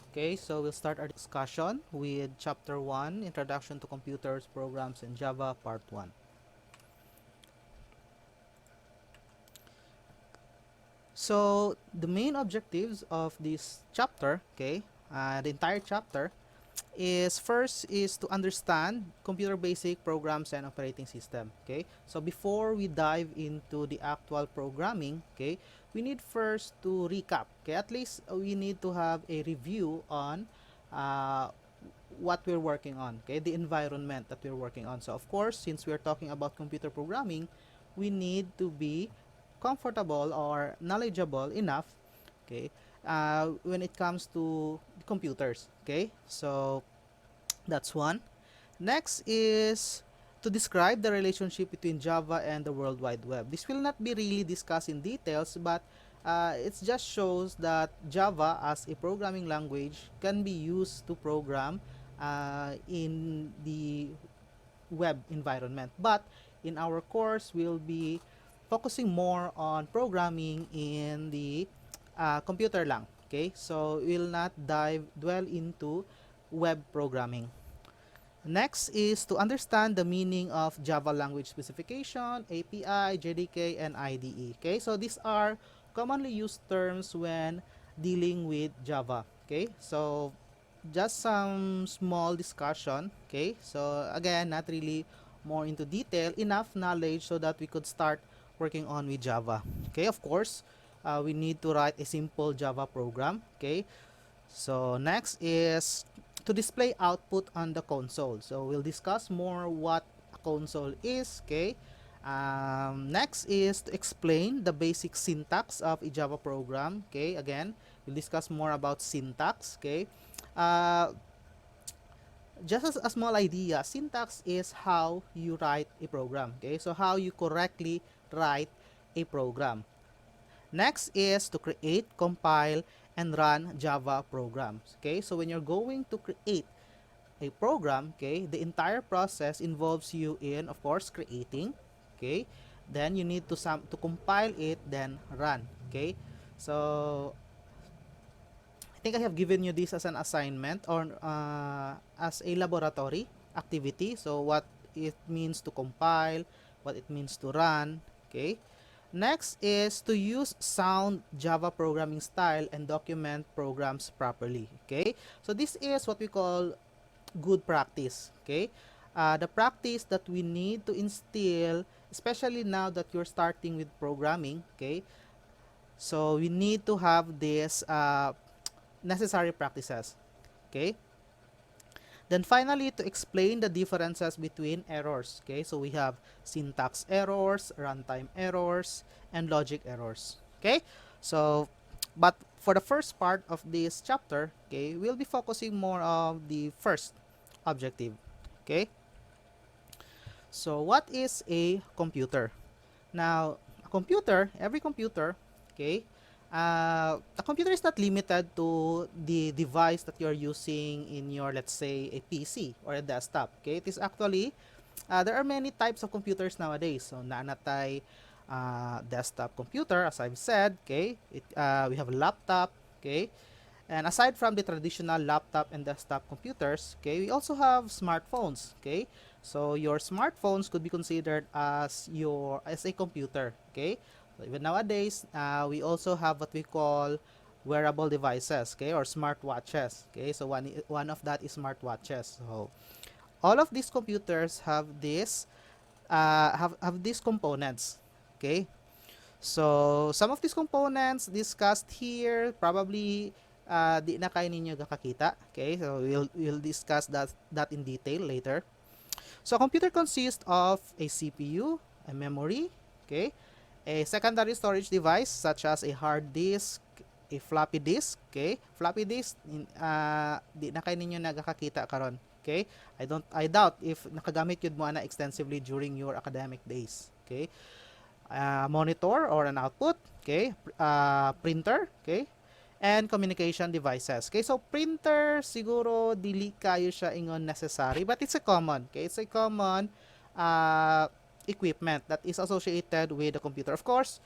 Okay, so we'll start our discussion with Chapter 1, Introduction to Computers, Programs, and Java, Part 1. So, the main objectives of this chapter, okay, the entire chapter, is first is to understand computer basic programs and operating system. Okay, so before we dive into the actual programming, okay, we need first to recap. Okay, at least we need to have a review on uh, what we're working on, okay, the environment that we're working on. So of course, since we're talking about computer programming, we need to be comfortable or knowledgeable enough, okay, when it comes to computers. Okay, so that's one. Next is to describe the relationship between Java and the World Wide Web. This will not be really discussed in details, but it just shows that Java as a programming language can be used to program in the web environment. But in our course, we'll be focusing more on programming in the computer lang. Okay, so we'll not dwell into web programming. Next is to understand the meaning of Java language specification, API, JDK, and IDE. Okay, so these are commonly used terms when dealing with Java. Okay, so just some small discussion. Okay, so again, not really more into detail, enough knowledge so that we could start working on with Java. Okay, of course, we need to write a simple Java program. Okay, so next is to display output on the console. So we'll discuss more what a console is. Okay. Next is to explain the basic syntax of a Java program. Okay. Again, we'll discuss more about syntax. Okay. Uh, just as a small idea, syntax is how you write a program. Okay. So how you correctly write a program. Next is to create, compile, and run Java programs. Okay, so when you're going to create a program, okay, the entire process involves you in, of course, creating. Okay, then you need to compile it, then run. Okay, so I think I have given you this as an assignment or as a laboratory activity. So what it means to compile, what it means to run. Okay. Next is to use sound Java programming style and document programs properly. Okay, so this is what we call good practice. Okay, the practice that we need to instill, especially now that you're starting with programming. Okay, so we need to have this necessary practices. Okay, then finally, to explain the differences between errors. Okay, so we have syntax errors, runtime errors, and logic errors. Okay, so but for the first part of this chapter, okay, we'll be focusing more on the first objective. Okay, so what is a computer? Now, a computer, every computer, okay, a computer is not limited to the device that you're using in your, let's say, a PC or a desktop. Okay, it is actually, there are many types of computers nowadays. So, naanatay desktop computer, as I've said, okay, we have a laptop, okay, and aside from the traditional laptop and desktop computers, okay, we also have smartphones, okay? So your smartphones could be considered as a computer, okay? So even nowadays, we also have what we call wearable devices, okay, or smartwatches, okay? So one of that is smartwatches. So all of these computers have these components, okay? So, some of these components discussed here, probably di na kayo ninyo kakakita. Okay, so we'll discuss that in detail later. So, a computer consists of a CPU, a memory, okay, a secondary storage device such as a hard disk, a floppy disk, okay. Floppy disk, di na kayo ninyo nagkakita karon. Okay? I doubt if nakagamit yun mo ana extensively during your academic days. Okay? Monitor or an output, okay, printer, okay, and communication devices. Okay, so printer siguro dili kayo siya ingon necessary, but it's a common, okay, it's a common uh, equipment that is associated with the computer. Of course,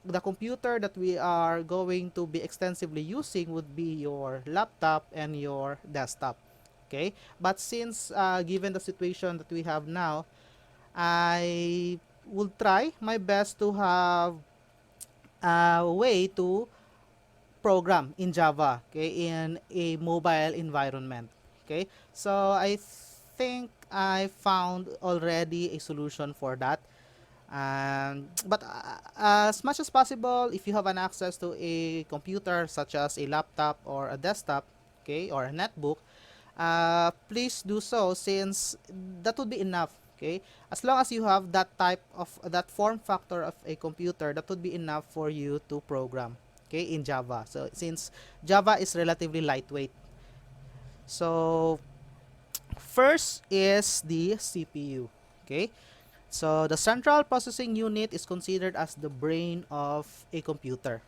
the computer that we are going to be extensively using would be your laptop and your desktop. Okay, but since given the situation that we have now, I will try my best to have a way to program in Java, okay, in a mobile environment. Okay, so I think I found already a solution for that. But as much as possible, if you have an access to a computer such as a laptop or a desktop, okay, or a netbook, please do so, since that would be enough. Okay, as long as you have that type of that form factor of a computer, that would be enough for you to program, okay, in Java. So since Java is relatively lightweight, so first is the CPU. Okay, so the central processing unit is considered as the brain of a computer.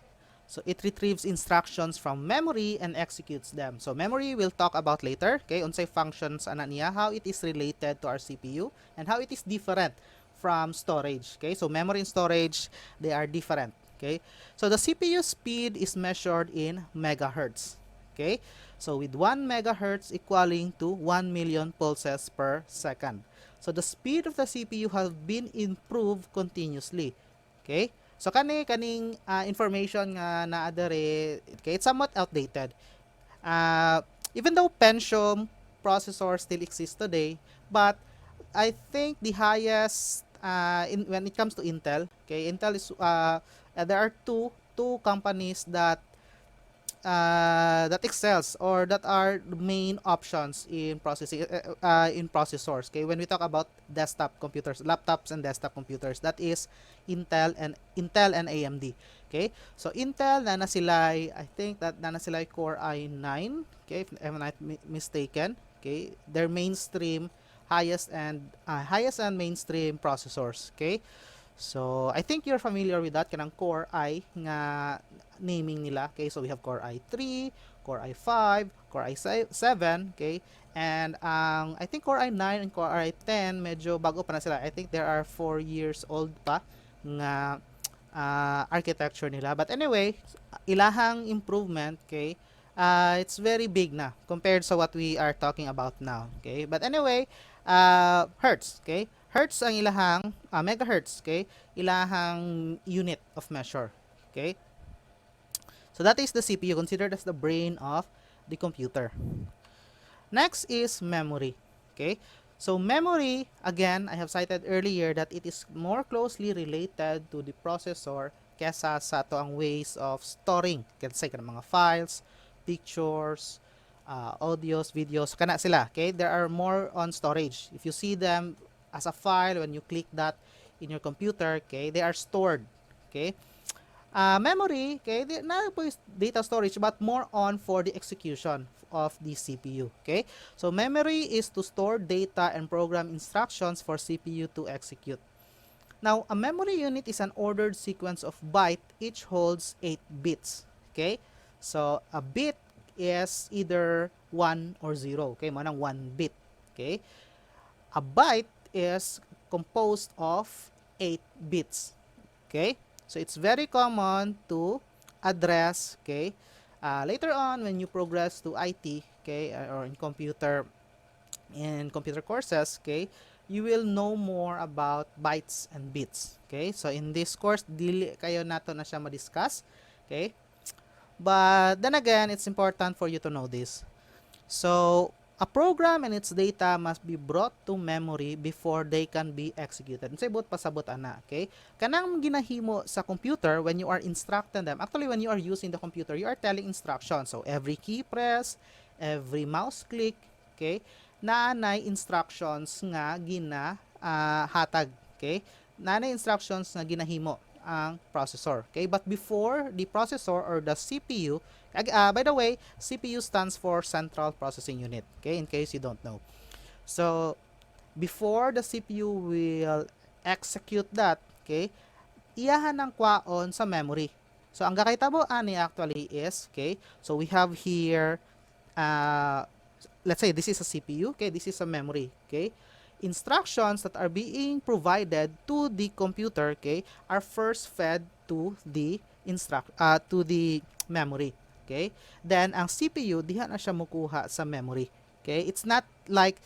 So it retrieves instructions from memory and executes them. So memory we'll talk about later. Okay, unsay functions ana niya, how it is related to our CPU and how it is different from storage. Okay, so memory and storage, they are different. Okay, so the CPU speed is measured in megahertz. Okay, so with 1 megahertz equaling to 1 million pulses per second. So the speed of the CPU has been improved continuously. Okay? So kaning information nga naa dere, okay, it's somewhat outdated. Even though Pentium processors still exist today, but I think the highest when it comes to Intel, okay, Intel is there are two companies that excels or that are the main options in processing in processors. Okay, when we talk about desktop computers, laptops and desktop computers, that is Intel and AMD. Okay, so Intel na sila, I think that na sila Core i9. Okay, if I'm not mistaken. Okay, their mainstream highest and mainstream processors. Okay, so I think you're familiar with that kanang Core i nga naming nila. Okay, so we have Core i3, Core i5, Core i7, okay? And I think Core i9 and Core i10 medyo bago pa na sila. I think there are 4 years old pa nga architecture nila. But anyway, ilahang improvement, okay? It's very big na compared sa what we are talking about now, okay? But anyway, hertz, okay? Hertz ang ilahang megahertz, okay? Ilahang unit of measure, okay? So that is the CPU, considered as the brain of the computer. Next is memory. Okay? So memory, again, I have cited earlier that it is more closely related to the processor kesa sa to ang ways of storing. Kasi mga files, pictures, audios, videos, kana sila. Okay? There are more on storage. If you see them as a file, when you click that in your computer, okay, they are stored. Okay? Memory, okay, not po data storage but more on for the execution of the CPU. Okay, so memory is to store data and program instructions for CPU to execute. Now, a memory unit is an ordered sequence of bytes, each holds 8 bits. Okay, so a bit is either 1 or 0. Okay, manang 1 bit. Okay, a byte is composed of 8 bits. Okay, so it's very common to address, okay, later on when you progress to IT, okay, or in computer courses, okay, you will know more about bytes and bits. Okay, so in this course dili kayo nato na siya ma-discuss. Okay, but then again, it's important for you to know this. So a program and its data must be brought to memory before they can be executed. Say bot pasabot ana, okay? Kanang ginahimo sa computer when you are instructing them. Actually, when you are using the computer, you are telling instructions. So every key press, every mouse click, okay? Naanay instructions nga hatag, okay? Naanay instructions nga ginahimo ang processor, okay? But before the processor or the CPU, by the way, CPU stands for Central Processing Unit, okay, in case you don't know. So, before the CPU will execute that, okay, iyahan ng kwaon sa memory. So, ang gakitabo ani actually is, okay, so we have here, let's say this is a CPU, okay, this is a memory, okay. Instructions that are being provided to the computer, okay, are first fed to the to the memory. Okay? Then ang CPU diha na siya mukuha sa memory. Okay? It's not like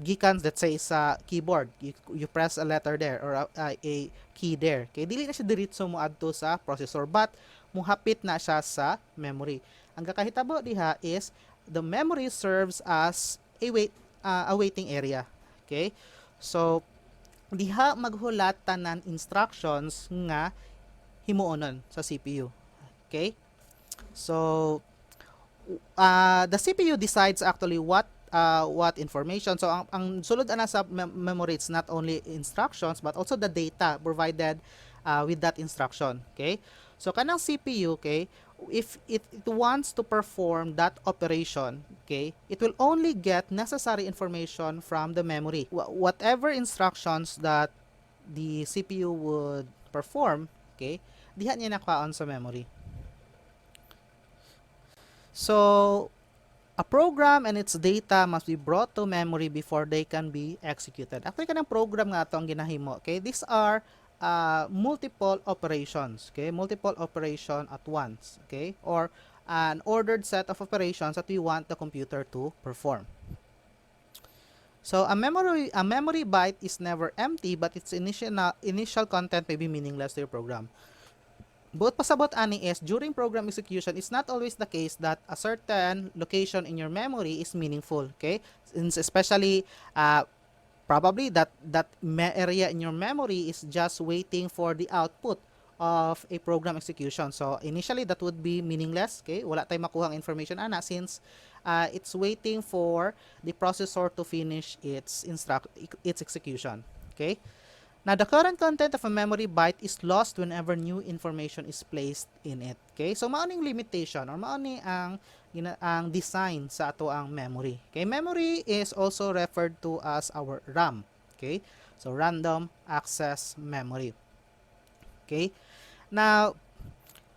gikan, let's say, sa keyboard. You press a letter there or a key there. Okay? Dili na siya diretso mo adto sa processor, but muhapit na siya sa memory. Ang kakahitabo diha is the memory serves as a waiting area. Okay? So diha maghulat tanan instructions nga himuonon sa CPU. Okay? So the CPU decides actually what information. So ang sulod ana sa memory, it's not only instructions but also the data provided with that instruction. Okay? So kanang CPU, okay, if it wants to perform that operation, okay, it will only get necessary information from the memory. Whatever instructions that the CPU would perform, okay, diha niya nakaon sa memory. So a program and its data must be brought to memory before they can be executed. Actually, kanang program nga ito ang ginahimo. Okay, these are multiple operations. Okay, multiple operation at once. Okay, or an ordered set of operations that we want the computer to perform. So a memory byte is never empty, but its initial content may be meaningless to your program. Buot pasabot ani is during program execution, it's not always the case that a certain location in your memory is meaningful. Okay, since especially probably that area in your memory is just waiting for the output of a program execution. So initially that would be meaningless. Okay, wala tayong makuhang information ana since it's waiting for the processor to finish its execution. Okay. Now, the current content of a memory byte is lost whenever new information is placed in it. Okay? So, maoning limitation or maoni ang design sa ato ang memory. Okay? Memory is also referred to as our RAM. Okay? So, random access memory. Okay? Now,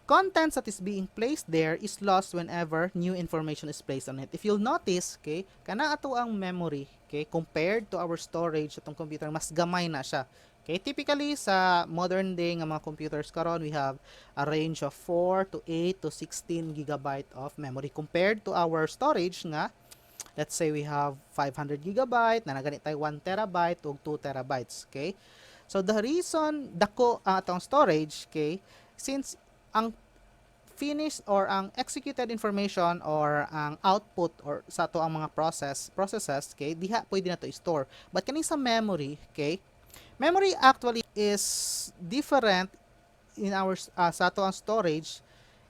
contents that is being placed there is lost whenever new information is placed on it. If you'll notice, okay, kana ato ang memory, okay, compared to our storage atong computer, mas gamay na siya. Okay, typically sa modern day nga mga computers karon, we have a range of 4 to 8 to 16 gigabyte of memory compared to our storage nga, let's say we have 500 gigabyte na naganit tayo 1 terabyte ug 2 terabytes. Okay, so the reason dako atong storage, okay, since ang finished or ang executed information or ang output or sa to ang mga processes, okay, diha pwede na to store. But kani sa memory, okay, memory actually is different in our sa to ang storage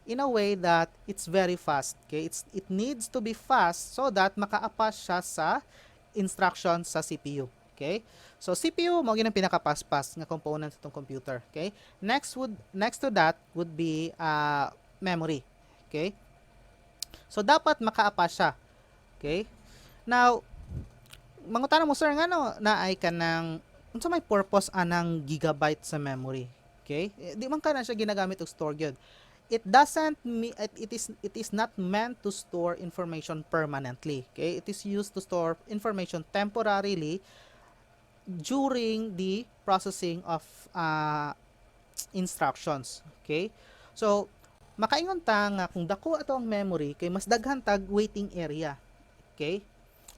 in a way that it's very fast. Okay, it needs to be fast so that makaapas siya sa instructions sa CPU. Okay, so CPU mo ginang pinakapaspas nga component sa itong computer. Okay, next to that would be memory. Okay, so dapat makaapas siya. Okay, now mangutana mo, sir, nga no na ay kanang unsa may purpose anang gigabyte sa memory? Okay, di man kana siya ginagamit og store gyud. It doesn't it is not meant to store information permanently. Okay, it is used to store information temporarily during the processing of instructions. Okay, so makaingon ta nga kung dako ato ang memory kay mas daghan tag waiting area. Okay,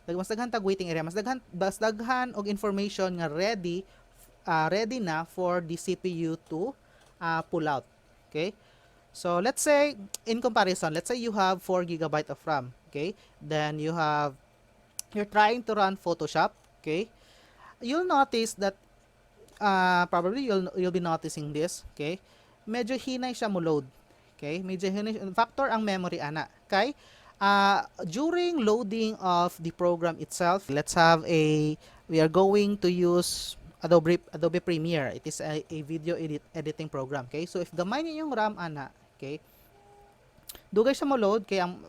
mas daghan tag waiting area, mas daghan og information nga ready na for the CPU to pull out. Okay, so let's say in comparison, let's say you have 4 gigabyte of RAM. Okay, then you're trying to run Photoshop. Okay, you'll notice that probably you'll be noticing this. Okay, medyo hinay siya mo load. Okay, medyo hinay factor ang memory ana. Okay, during loading of the program itself, we are going to use Adobe Premiere. It is a video editing program. Okay, so if gamay niyo yung RAM ana, okay, dugay siya mo load kay ang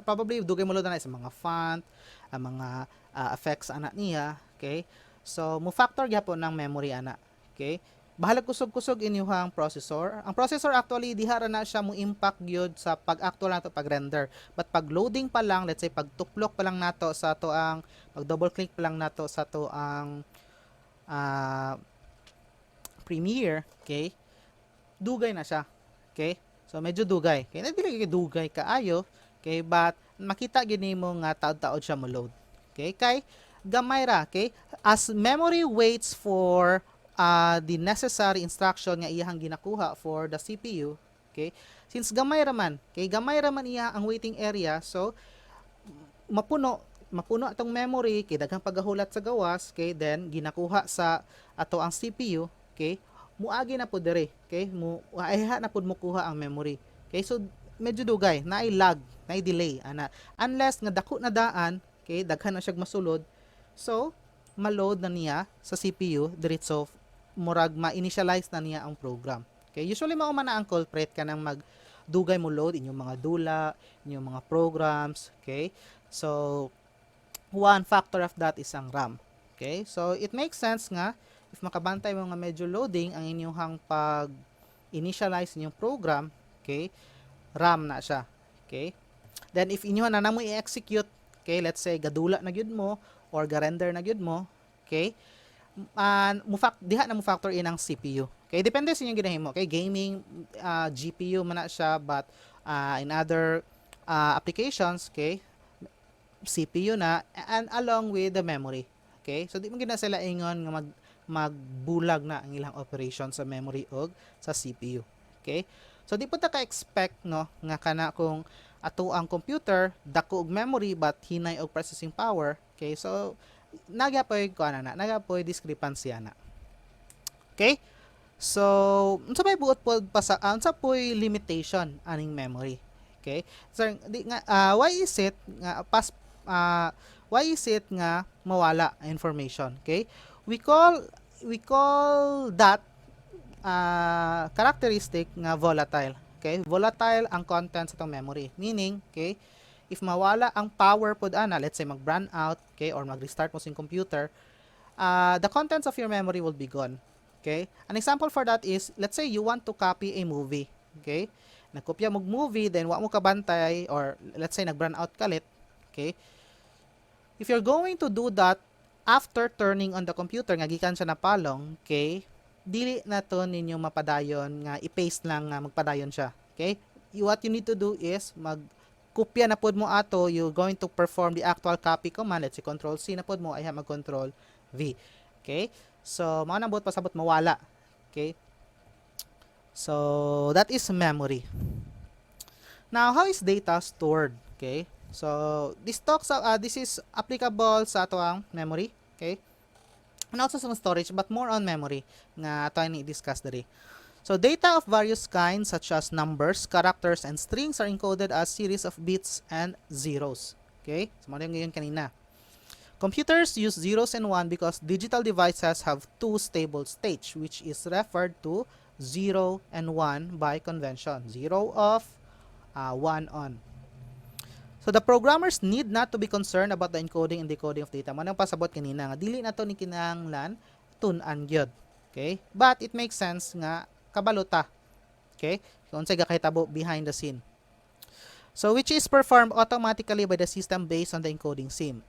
probably dugay mo load na sa mga font, ang mga effects ana niya. Okay, so mo factor gyapon ng memory ana. Okay, bahalag kusog-kusog inyuhang processor. Ang processor actually diha ra na siya mo impact gyud sa pag-actual nato pag-render. But pag loading pa lang, let's say pag tuplok pa lang nato sa to ang pag double click pa lang nato sa to ang Premiere, okay? dugay na siya. Okay? So medyo dugay. Kay dili kay dugay kaayo, okay, but makita gyud nimo nga taod-taod siya mo load. Okay? Kay gamay ra, okay? As memory waits for the necessary instruction nga iyang ginakuha for the CPU, okay? Since gamay ra man, kay gamay ra man iya ang waiting area, so mapuno atong memory kay daghang paggahulat sa gawas, okay, then ginakuha sa ato ang CPU, okay, muagi na po dire, okay, ayha na pud mo kuha ang memory, okay. So medyo dugay naay lag, naay delay ana, unless nga dako na daan, okay, daghan na siya masulod, so ma-load na niya sa CPU diretso, murag ma-initialize na niya ang program, okay. Usually mao man na ang culprit kanang mag dugay mo load inyong mga dula, inyong mga programs, okay. So one factor of that is ang RAM. Okay? So it makes sense nga if makabantay mo nga medyo loading ang inyong pag initialize inyong program, okay? RAM na siya. Okay? Then if inyo na namo i-execute, okay, let's say gadula na gyud mo or ga-render na gyud mo, okay? Diha na mo factor in ang CPU. Okay, depende sa inyong ginahimo. Okay, gaming GPU man na siya, but in other applications, okay, CPU na, and along with the memory. Okay? So di mo gina sila ingon nga magbulag na ang ilang operation sa memory og sa CPU. Okay? So di po ta ka-expect no nga kana kung ato ang computer dako og memory but hinay og processing power. Okay? So nagapoy ko ana na, nagapoy discrepancy ana. Okay? So unsa bay buot pod pa sa unsa poy limitation aning memory? Okay? So di nga why is it nga mawala information? Okay? We call that characteristic nga volatile. Okay? Volatile ang content sa tong memory. Meaning, okay, if mawala ang power pod ana, let's say mag-brownout out, okay, or mag-restart mo sing computer, the contents of your memory will be gone. Okay? An example for that is, let's say you want to copy a movie. Okay? Nagkopya mo movie, then wa mo kabantay, or let's say nag-brownout kalit. Okay? If you're going to do that after turning on the computer nga gikan siya napalong, okay, dili na to ninyo mapadayon nga i-paste lang nga magpadayon siya. Okay? What you need to do is magkopya na pod mo ato, you're going to perform the actual copy command, let's say control C na pod mo, ay mag-control V. Okay? So, mao nang buot pasabot mawala. Okay? So, that is memory. Now, how is data stored? Okay? So, this is applicable sa ato ang memory, okay? And also sa storage, but more on memory nga ato ni discuss diri. So, data of various kinds such as numbers, characters, and strings are encoded as series of bits and zeros. Okay? So, mo ngayon kanina. Computers use zeros and 1 because digital devices have two stable states, which is referred to 0 and 1 by convention. 0 off, 1 on. So the programmers need not to be concerned about the encoding and decoding of data. Manang pasabot kanina nga dili na to ni kinahanglan tun-an gyud. Okay? But it makes sense nga kabalota. Okay? Kung unsay gakahitabo behind the scene. So which is performed automatically by the system based on the encoding scheme.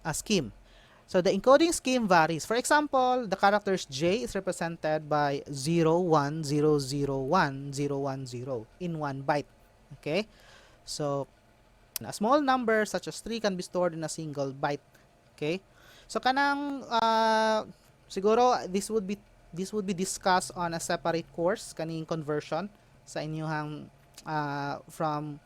So the encoding scheme varies. For example, the characters J is represented by 01001 010 in 1 byte. Okay? So a small number such as 3 can be stored in a single byte. Okay? So kanang siguro this would be discussed on a separate course kaning conversion sa inyong from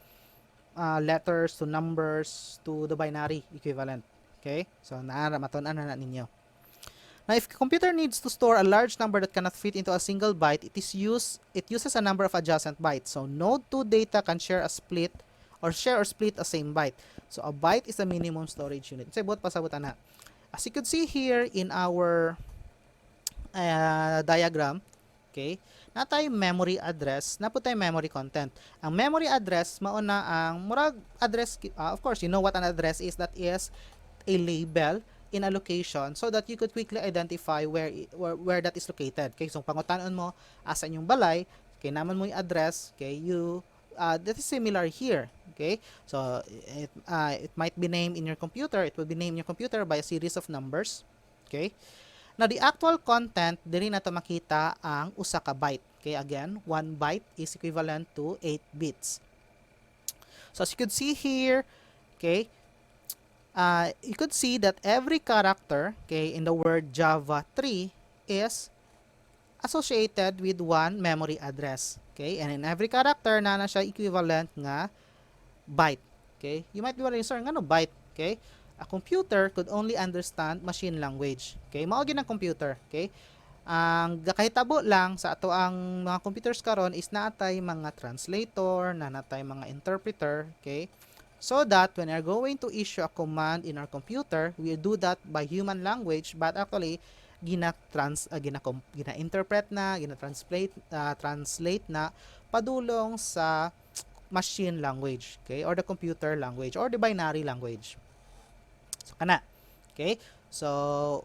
letters to numbers to the binary equivalent. Okay? So naara maton-an na ninyo. Now, if a computer needs to store a large number that cannot fit into a single byte, it uses a number of adjacent bytes. So node 2 data can share or split a same byte. So a byte is the minimum storage unit. Say bot pasabot ana. As you could see here in our diagram, okay, na tayo memory address, na po tayo memory content. Ang memory address mao na ang murag address, of course you know what an address is. That is a label in a location so that you could quickly identify where that is located. Okay, so pangutan-on mo asa inyong balay, kay naman mo yung address, okay, that is similar here. Okay, so it might be named in your computer. It will be named in your computer by a series of numbers. Okay, now the actual content dili na to makita ang usa ka byte. Okay, again, 1 byte is equivalent to 8 bits. So as you could see here, okay, you could see that every character, okay, in the word Java 3 is associated with one memory address. Okay, and in every character na siya equivalent nga byte. Okay, you might be wondering, sir, ngano byte? Okay, a computer could only understand machine language. Okay, mao gyud ang computer. Okay, ang gakahitabo lang sa ato ang mga computers karon is natay mga translator, na natay mga interpreter, okay? So that when we're going to issue a command in our computer, we do that by human language, but actually gina-interpret na, translate na padulong sa machine language, okay? Or the computer language or the binary language. So kana. Okay? So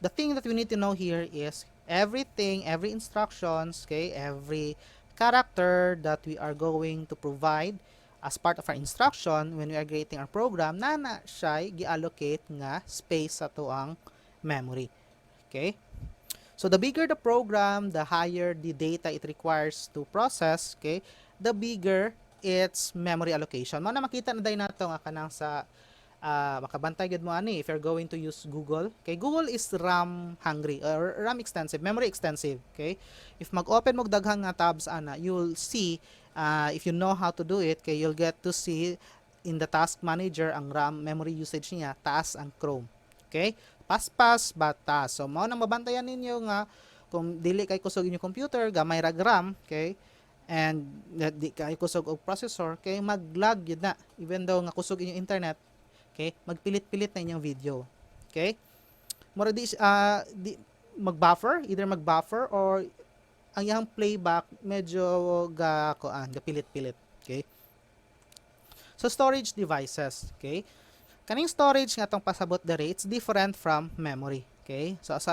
the thing that we need to know here is everything, every instructions, okay, every character that we are going to provide as part of our instruction when we are creating our program, na siya gi-allocate nga space sa tuang memory. Okay? So the bigger the program, the higher the data it requires to process, okay, the bigger its memory allocation. Mao na makita na day nato nga kanang sa makabantay gud mo ani if you're going to use Google. Okay, Google is RAM hungry or RAM extensive, memory extensive. Okay, if mag-open mo daghang nga tabs ana, you'll see if you know how to do it, okay, you'll get to see in the task manager ang RAM memory usage niya taas ang Chrome. Okay, paspas batas. So mao nang mabantayan ninyo nga kung dili kay kusog inyong computer gamay ra RAM, okay, and di kay kusog og processor, kay mag-lag yun na even though nga kusog inyong internet. Okay, magpilit-pilit na inyong video. Okay, mura di mag-buffer, either mag-buffer or ang iyang playback medyo gapilit-pilit. Okay, so storage devices. Okay, kaning storage nga tong pasabot dere, it's different from memory. Okay, so as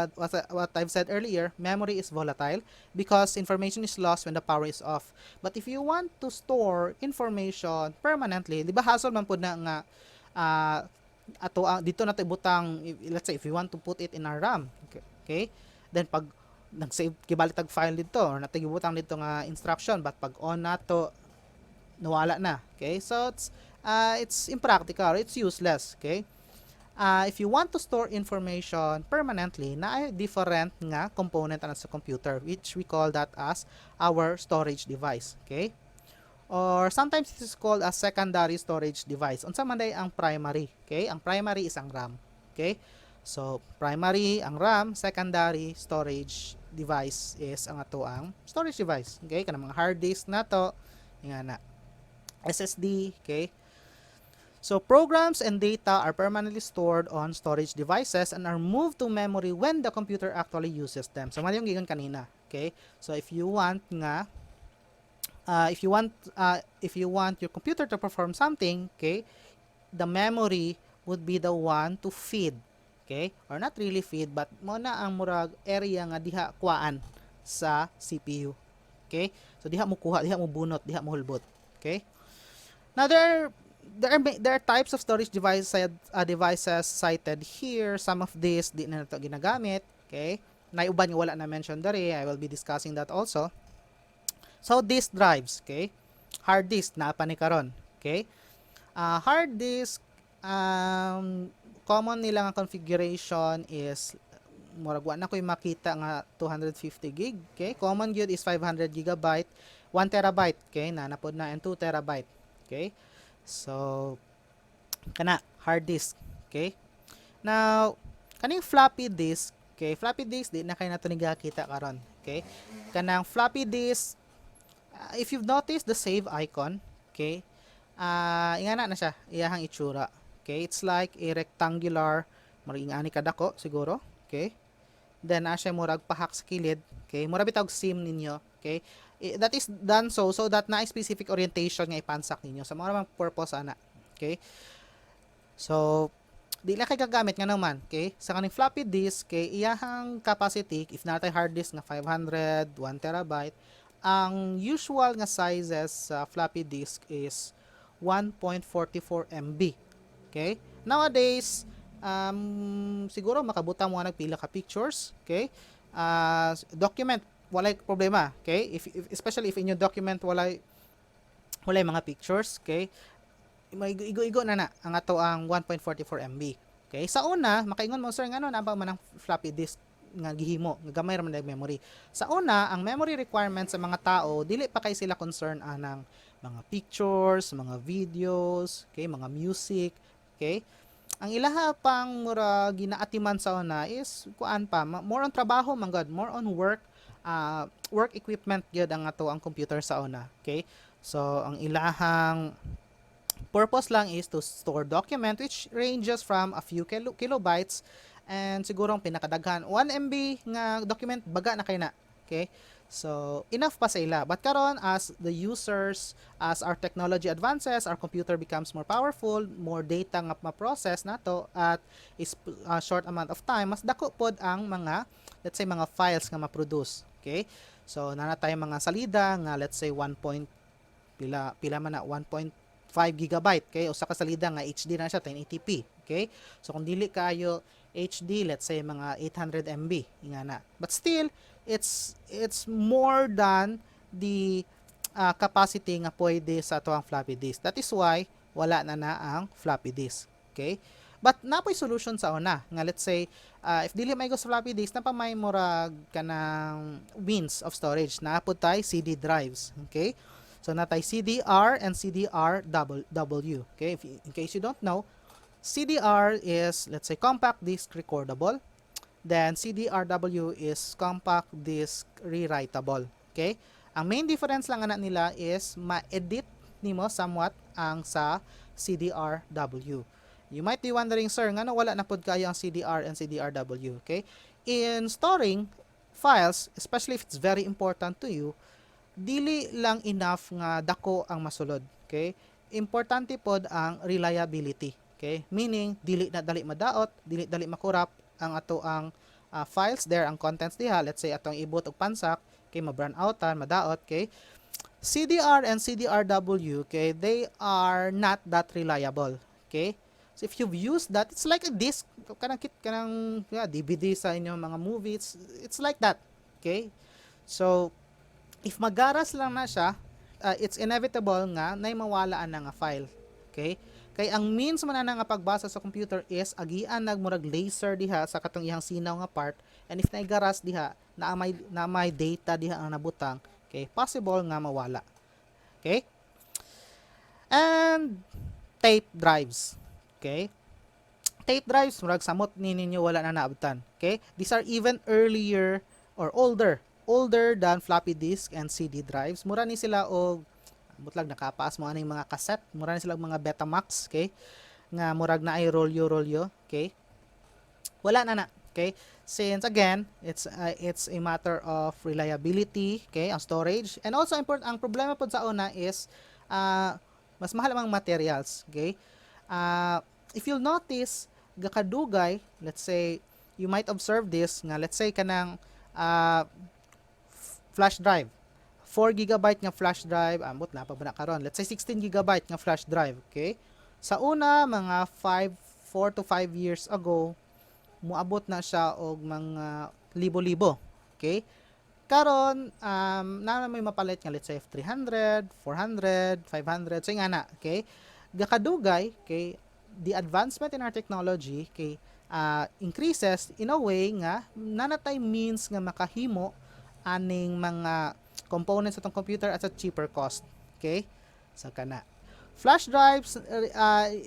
what I've said earlier, memory is volatile because information is lost when the power is off. But if you want to store information permanently, di ba hasol man pud na nga dito na tayo butang, let's say if you want to put it in our RAM, okay, then pag nag-save kibalik tag file dito or natay gibutang dito nga instruction, but pag on nato nawala na. Okay, so it's impractical, it's useless. Okay, if you want to store information permanently, na ay different nga component ana sa computer, which we call that as our storage device. Okay, or sometimes it is called a secondary storage device. Unsa man day ang primary? Okay, ang primary is ang RAM. Okay, so primary ang RAM, secondary storage device is ang ato ang storage device. Okay, kanang mga hard disk nato nga na SSD. Okay, so programs and data are permanently stored on storage devices and are moved to memory when the computer actually uses them. So mali yung gigon kanina. Okay, so if you want nga if you want your computer to perform something, okay, the memory would be the one to feed, okay, or not really feed, but mo na ang murag area nga diha kuan sa CPU. Okay, so diha mo kuha, diha mo bunot, diha mo hulbot. Okay, now there are types of storage devices cited here. Some of these di na nato ginagamit. Okay, naiuban nga wala na mention dere. I will be discussing that also. So disk drives, okay? Hard disk na pa ni karon, okay? Hard disk common nila nga configuration is murag wa na koy makita nga 250 gig, okay? Common gyud is 500 gigabyte, 1 terabyte, okay? Nanapod na and 2 terabyte, okay? So kana hard disk, okay? Now kaning floppy disk, okay? Floppy disk di na kay nato ni gakita karon, okay? Kanang floppy disk, if you've noticed the save icon, okay, ingana na siya, iyahang itsura. Okay, it's like a rectangular, marang ani kadako siguro, okay. Then siya murag pahak sa kilid, okay. Mura bitawg sim ninyo, okay. That is done so that na specific orientation nga ipansak ninyo sa mga purpose ana, okay. So di na kay gagamit nga naman, okay. Sa kaning floppy disk, okay, iyahang capacity if natay hard disk nga 500, 1 terabyte, ang usual nga sizes sa floppy disk is 1.44 MB. Okay? Nowadays, siguro makabutang mo nagpila ka pictures, okay? Document walay problema, okay? If especially if in your document walay mga pictures, okay? Igo-igo na ang ato ang 1.44 MB. Okay? Sa una, makaingon mo sir ngano na ba man ang floppy disk nga gihimo, nga gamay ra man ang memory. Sa una, ang memory requirements sa mga tao dili pa kay sila concern anang mga pictures, mga videos, okay, mga music, okay? Ang ilaha pang mura ginaatiman sa una is kuan pa more on trabaho man god, more on work, work equipment gyud ang ato ang computer sa una, okay? So ang ilahang purpose lang is to store document which ranges from a few kilobytes and siguro ang pinakadaghan 1 MB nga document baga na kay na, okay? So enough pa sa ila, but karon as the users, as our technology advances, our computer becomes more powerful, more data nga ma-process nato at is a short amount of time, mas dako pod ang mga, let's say, mga files nga ma-produce, okay? So nana tayo mga salida nga let's say 1. Pila man na 1.5 gigabyte, okay? Usa ka salida nga HD na siya 1080p, okay? So kung dili kayo HD, let's say mga 800 MB ingana, but still it's more than the capacity nga pwede sa ato ang floppy disk. That is why wala na ang floppy disk, okay? But napoy solution sa una nga let's say if dili may go sa floppy disk, napa may murag kanang means of storage na pud tay CD drives, okay? So natay CDR and CDR-W, okay? In case you don't know, CDR is, let's say, compact disc recordable. Then CDR-W is compact disc rewritable, okay? Ang main difference lang ana nila is ma-edit nimo somewhat ang sa CDR-W. You might be wondering, sir, ngano wala na pod kayo ang CDR and CDR-W, okay? In storing files, especially if it's very important to you, dili lang enough nga dako ang masulod, okay? Importante pod ang reliability, okay? Meaning dili na dali madaot, dili dali makurap ang ato ang files there, ang contents diha, let's say atong ibot og pansak, okay, ma-brown outan, madaot, okay? CDR and CDR-W, okay, they are not that reliable, okay? So if you've used that, it's like a disc, kanang DVD sa inyong mga movies, it's like that, okay? So if magaras lang na siya, it's inevitable nga na mawalaan na nga file, okay? Kay ang means man na nga pagbasa sa computer is agian nagmurag laser diha sa katong ihang sinaw nga part, and if naigaras diha na may data diha ang nabutang, okay, possible nga mawala, okay? And tape drives, okay? Tape drives murag samot ninyo wala na naabtan, okay? These are even earlier or older than floppy disk and CD drives. Mura ni sila og butlag nakapaas mo aning mga cassette, mura ni sila mga Betamax, okay? Nga murag na ay rolyo, okay? Wala na, okay? Since again, it's a matter of reliability, okay, ang storage, and also ang problema pod sa una is mas mahal ang materials, okay? If you'll notice, gakadugay, let's say, you might observe this nga let's say kanang flash drive, 4 GB nga flash drive, ambot na pa ba na karon, let's say 16 GB nga flash drive, okay? Sa una mga 4 to 5 years ago, muabot na siya og mga libo-libo, okay? Karon na may mapalit nga let's say 300, 400, 500, so nga na, okay? Gakadugay, okay, the advancement in our technology, okay, increases in a way nga nanatay means nga makahimo aning mga components sa itong computer at a cheaper cost, okay? So kana flash drives,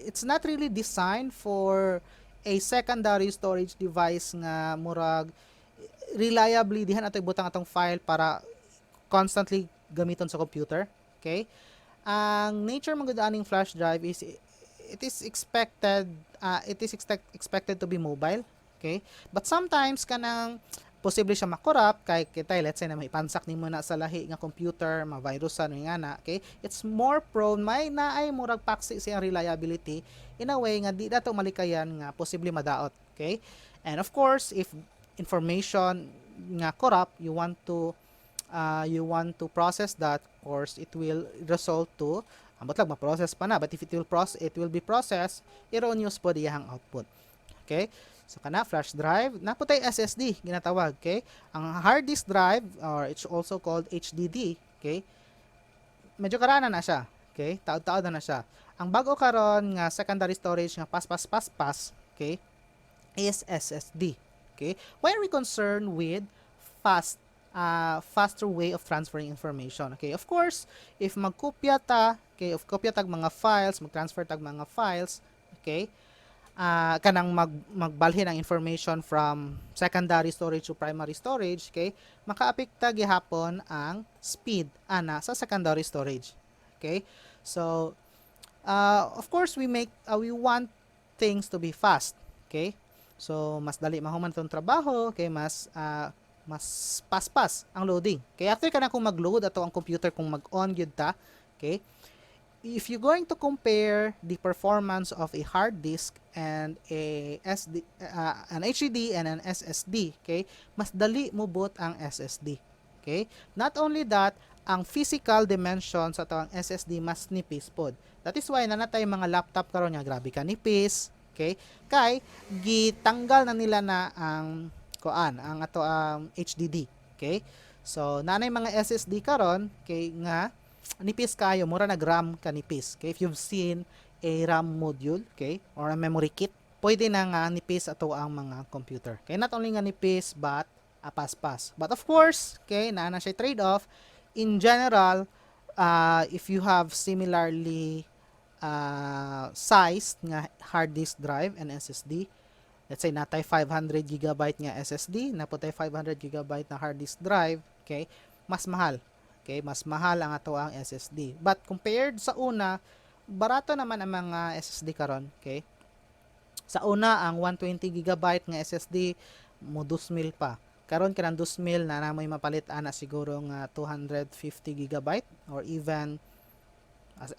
it's not really designed for a secondary storage device nga murag reliably dihan ato ibutang atong file para constantly gamiton sa computer, okay? Ang nature man gud aning flash drive is it is expected to be mobile, okay? But sometimes kanang posible siya makorap kay kitay let's say na may pansak nimo na sa lahi nga computer, ma-virusan nga na, okay? It's more prone may naay murag paksi siyang reliability in a way nga di dato malikayan nga posible madaot, okay? And of course, if information nga corrupt, you want to process that, of course it will result to ambot lang ma-process pa na, but if it will be processed, erroneous po diyang output, okay? So kana flash drive, naputay SSD ginatawag, okay? Ang hard disk drive or it's also called HDD, okay? Medyo karana na siya, okay? Taod-taod na siya. Ang bago karon nga secondary storage nga pas, okay? Is SSD, okay? Why are we concerned with faster way of transferring information? Okay, of course, if magkopya ta, okay, if kopya tag mga files, mag-transfer tag mga files, okay, kanang magbalhin ang information from secondary storage to primary storage, okay, makaapekta gihapon ang speed ana sa secondary storage. Okay, so of course we want things to be fast. Okay, so mas dali mahuman tong trabaho, okay, mas paspas ang loading. Okay, after ka na kung mag-load ato ang computer kung mag-on gyud ta, okay, if you're going to compare the performance of a hard disk and an HDD and an SSD, okay, mas dali mo bot ang SSD. Okay? Not only that, ang physical dimensions sa ang SSD mas nipis pod. That is why nanatay mga laptop karon nga grabe ka nipis, okay? Kay gitanggal na nila na ang ang ato ang HDD, okay? So nanay mga SSD karon kay nga nipis kayo, mura nag RAM kanipis. Okay, if you've seen a RAM module, okay, or a memory kit, pwede na nga nipis ato ang mga computer. Okay, not only nga nipis but paspas. But of course, okay, na siya trade-off. In general, if you have similarly sized nga hard disk drive and SSD, let's say natay 500 GB nga SSD, naputay 500 GB na hard disk drive, okay, mas mahal. Okay, mas mahal ang ato ang SSD. But compared sa una, barato naman ang mga SSD karon, okay? Sa una ang 120 GB nga SSD mo 2,000 pa. Karon kanang 2,000 na namoy mapalit ana siguro nga 250 GB or even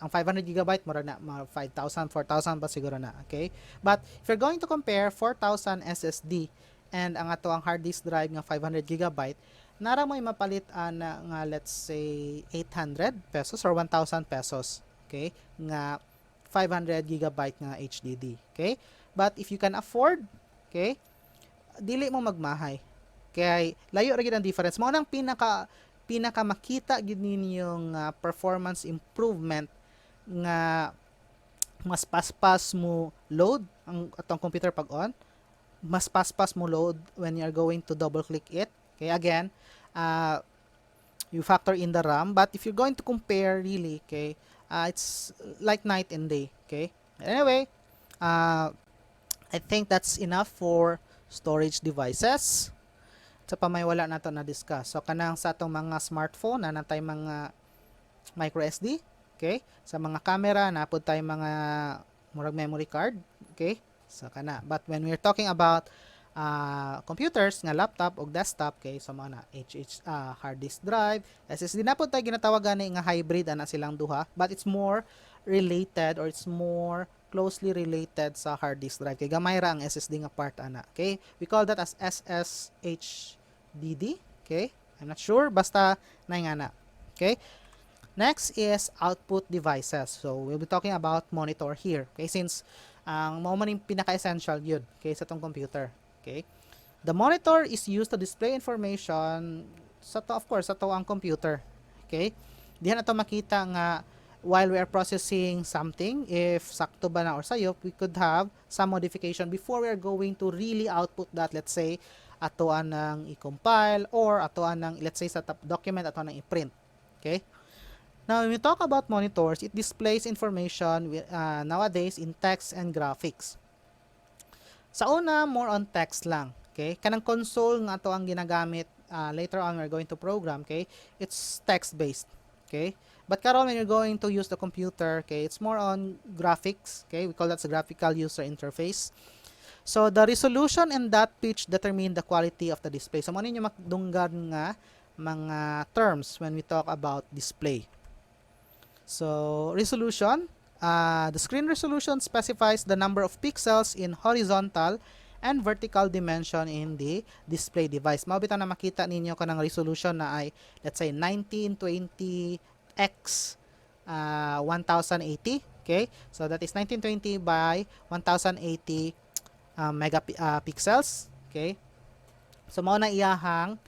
ang 500 GB mura na 5,000, 4,000 pa siguro na, okay? But if you're going to compare 4,000 SSD and ang ato ang hard disk drive nga 500 GB, nara mo mapalit ana nga let's say 800 pesos or 1,000 pesos, okay, nga 500 GB nga HDD, okay? But if you can afford, okay, dili mo magmahay kay layo ra gid ang difference. Mao nang pinaka makita gid ninyong performance improvement nga mas paspas mo load ang atong computer pag on, mas paspas mo load when you are going to double click it. Okay, again, you factor in the RAM, but if you're going to compare really, okay, it's like night and day, okay? Anyway, I think that's enough for storage devices. Sa pa may wala nato na discuss. So kanang sa atong mga smartphone na natay mga micro SD, okay? Sa mga camera na pud tay mga murag memory card, okay? So kana. But when we're talking about computers nga laptop o desktop, kay so mga na hard disk drive, SSD na po tayo ginatawag gani nga hybrid ana silang duha, but it's more related or it's more closely related sa hard disk drive kay gamay ra ang SSD nga part ana, okay? We call that as SSHDD, okay? I'm not sure, basta nay nga na, okay? Next is output devices. So we'll be talking about monitor here, okay? Since ang mao man yung pinaka-essential yun, okay, sa tong computer. Okay? The monitor is used to display information sa to, of course, sa to ang computer. Okay? Diyan na to makita nga while we are processing something, if sakto ba na or sayop, we could have some modification before we are going to really output that. Let's say, atoan ng i-compile or atoan ng, let's say, sa document, atoan ng i-print. Okay? Now, when we talk about monitors, it displays information nowadays in text and graphics. Sa una, more on text lang. Okay? Kanang console nga to ang ginagamit later on we're going to program, okay? It's text-based. Okay? But karon when you're going to use the computer, okay, it's more on graphics, okay? We call that the graphical user interface. So the resolution and dot pitch determine the quality of the display. So mo ninyo makdunggan nga mga terms when we talk about display. So resolution, the screen resolution specifies the number of pixels in horizontal and vertical dimension in the display device. Mao bitaw na makita ninyo kanang resolution na ay let's say 1920x 1080, okay? So that is 1920 by 1080 megapixels. Okay? So mao na iyahang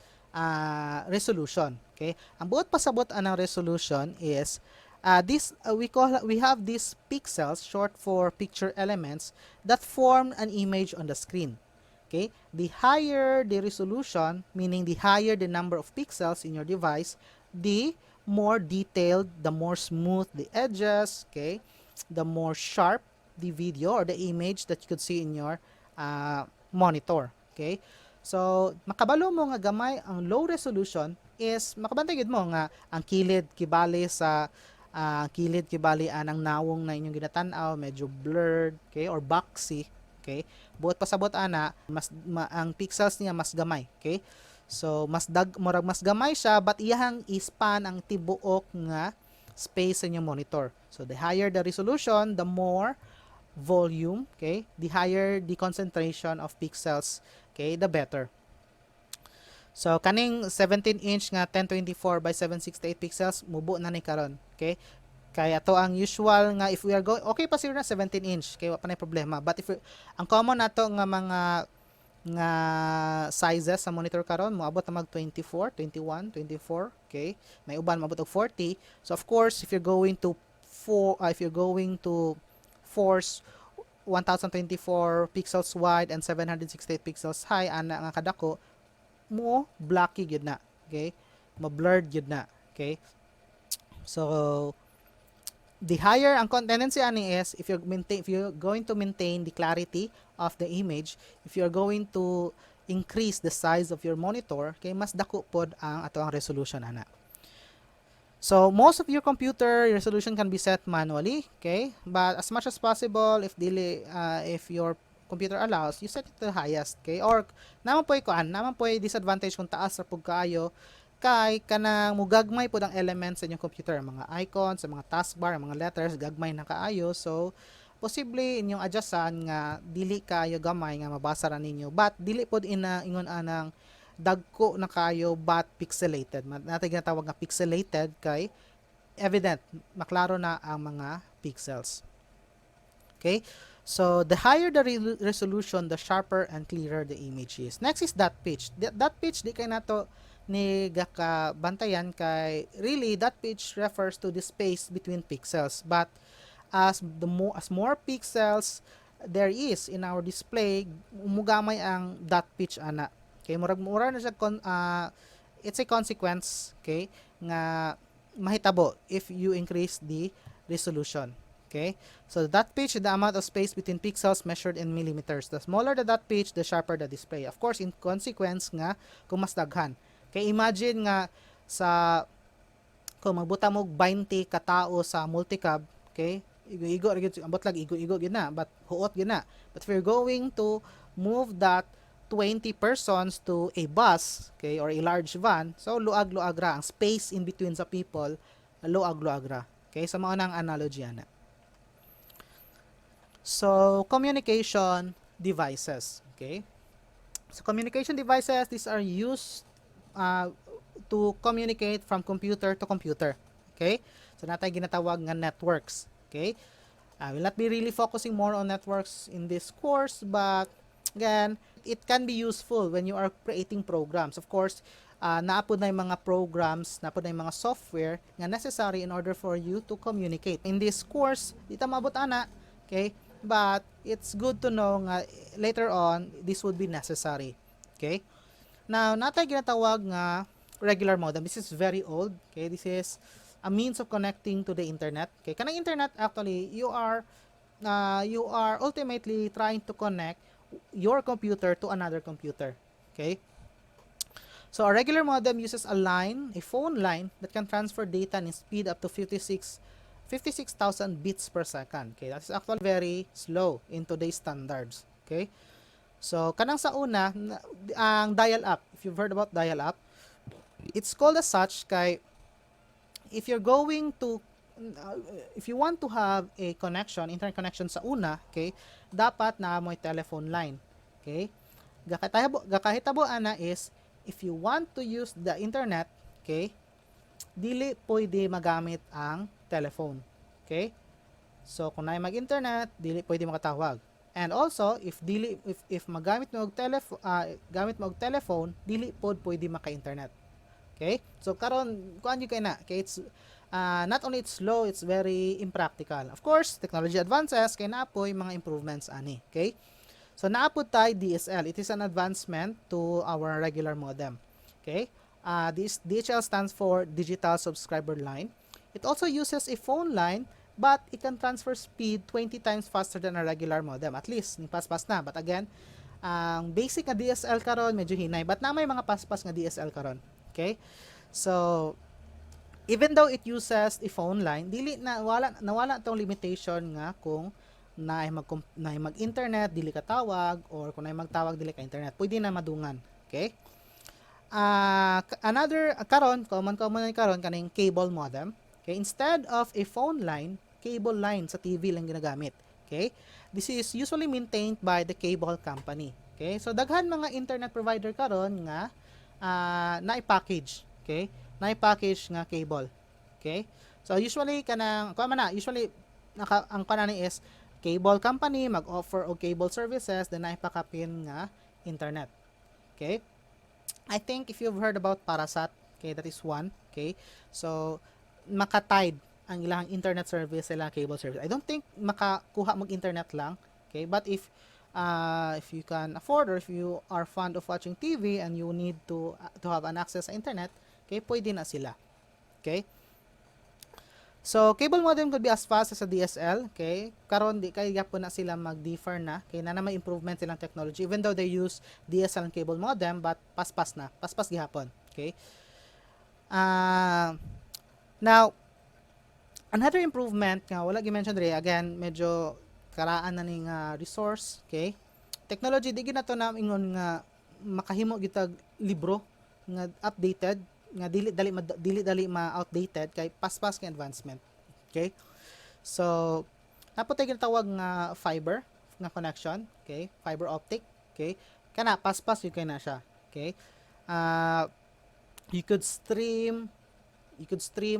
resolution. Okay? Ang buot pasabot anang resolution is we have these pixels, short for picture elements, that form an image on the screen. Okay? The higher the resolution, meaning the higher the number of pixels in your device, the more detailed, the more smooth the edges, okay? The more sharp the video or the image that you could see in your monitor. Okay? So, makabalo mo nga gamay ang low resolution is makabantay gid mo nga ang kilid kibali sa kilid kibali anang nawong na inyong ginatan-aw medyo blurred, okay, or boxy, okay? Buot pasabot ana ang pixels niya mas gamay, okay? So murag mas gamay siya but iyahang ispan ang tibuok nga space sa inyong monitor. So the higher the resolution, the more volume, okay? The higher the concentration of pixels, okay, the better. So kaning 17-inch nga 1024 by 768 pixels mubo na ni karon, okay? Kaya to ang usual nga if we are going okay pa siguro na 17-inch, kay wa pa nay problema. But if ang common nato nga mga sizes sa monitor karon moabot na mag 24, 21, 24, okay? May uban moabot og 40. So of course, if you're going to force 1024 pixels wide and 768 pixels high ana nga kadako mo blocky gyud na, okay? Mo blurred gyud na, okay? So the higher ang tendency ani is if you're going to maintain the clarity of the image, if you're going to increase the size of your monitor, kay mas dako pod ang ato ang resolution ana. So most of your computer resolution can be set manually, okay? But as much as possible, if your computer allows, you set it to the highest, okay? Or naman po disadvantage kung taas ra pug kaayo kay kanang mugagmay pod ang elements sa inyong computer, mga icons, sa mga taskbar, mga letters gagmay na kaayo. So posible inyong adjustan nga dili kayo gamay nga mabasa ra ninyo, but dili pod ingon anang dagko na kayo but pixelated. Natay ginatawag nga pixelated kay evident, maklaro na ang mga pixels. Okay? So the higher the resolution, the sharper and clearer the image is. Next is dot pitch. Dot pitch di kay nato ni gakabantayan kay really dot pitch refers to the space between pixels, but as more pixels there is in our display, umugamay ang dot pitch ana. Okay, mura na siya it's a consequence, okay, nga mahitabo if you increase the resolution. Okay, so the dot pitch is the amount of space between pixels measured in millimeters. The smaller the dot pitch, the sharper the display. Of course, in consequence nga kung mas daghan. Okay, imagine nga kung magbuta mo 20 ka tao sa multicab, okay, igo ambot lang igo gid na, but huot gid na. But if you're going to move that 20 persons to a bus, okay, or a large van, so luag-luag ra ang space in between sa people, luag-luag ra. Okay, so mao nang analogy ana. So communication devices, okay? So communication devices, these are used to communicate from computer to computer, okay? So natay ginatawag nga networks, okay? I will not be really focusing more on networks in this course, but again, it can be useful when you are creating programs. Of course, naapod na yung mga programs, naapod na yung mga software nga necessary in order for you to communicate. In this course, di ta maabot ana, okay? But it's good to know nga later on this would be necessary, okay? Now, natay ginatawag nga regular modem. This is very old, okay? This is a means of connecting to the internet. Okay, kanang internet actually you are ultimately trying to connect your computer to another computer. Okay? So a regular modem uses a phone line that can transfer data in speed up to 56,000 bits per second. Okay, that's actually very slow in today's standards. Okay? So kanang sa una ang dial-up. If you've heard about dial-up, it's called as such kay if you want to have a connection, internet connection sa una, okay, dapat na mo telephone line. Okay? Gakahitabo ana is if you want to use the internet, okay, dili pwede magamit ang telephone. Okay? So kung naay mag-internet, dili pwede makatawag. And also if magamit mo og gamit mo og telephone, dili pod pwede maka-internet. Okay? So karon kuan gyud kay na, okay, it's not only it's slow, it's very impractical. Of course, technology advances kay naapoy mga improvements ani. Okay? So naapod tay DSL. It is an advancement to our regular modem. Okay? This DHL stands for Digital Subscriber Line. It also uses a phone line, but it can transfer speed 20 times faster than a regular modem. At least, ni pas-pas na. But again, ang basic nga DSL karon medyo hinay, but na may mga pas-pas nga DSL karon. Okay? So, even though it uses a phone line, dili na nawala tong limitation nga kung mag-internet dili ka tawag, or kung naay magtawag dili ka internet, pwede na madungan. Okay? Another karon common karon kaning cable modem. Okay, instead of a phone line, cable line sa TV lang ginagamit. Okay? This is usually maintained by the cable company. Okay? So daghan mga internet provider karon nga na-package. Okay? Na-package nga cable. Okay? So usually ang kanani is cable company mag-offer og cable services then naipakapin nga internet. Okay? I think if you've heard about Parasat, okay, that is one. Okay? So makatied ang ilang internet service sa ilang cable service. I don't think makakuha mag internet lang. Okay? But if you can afford, or if you are fond of watching TV and you need to have an access sa internet, okay, pwede na sila. Okay? So, cable modem could be as fast as a DSL, okay? Karon di kay gyapon na sila mag-differ na, kay na may improvement silang technology even though they use DSL and cable modem, but paspas gihapon, okay? Now, another improvement nga wala gi-mention diri, again medyo karaan na ning resource, okay? Technology di gina to na ingon nga makahimo gitag libro nga updated, nga dili dali ma-outdated kay paspas kay advancement. Okay? So, naputay ginatawag nga fiber nga connection, okay? Fiber optic, okay? Kana paspas yun kay na siya, okay? You could stream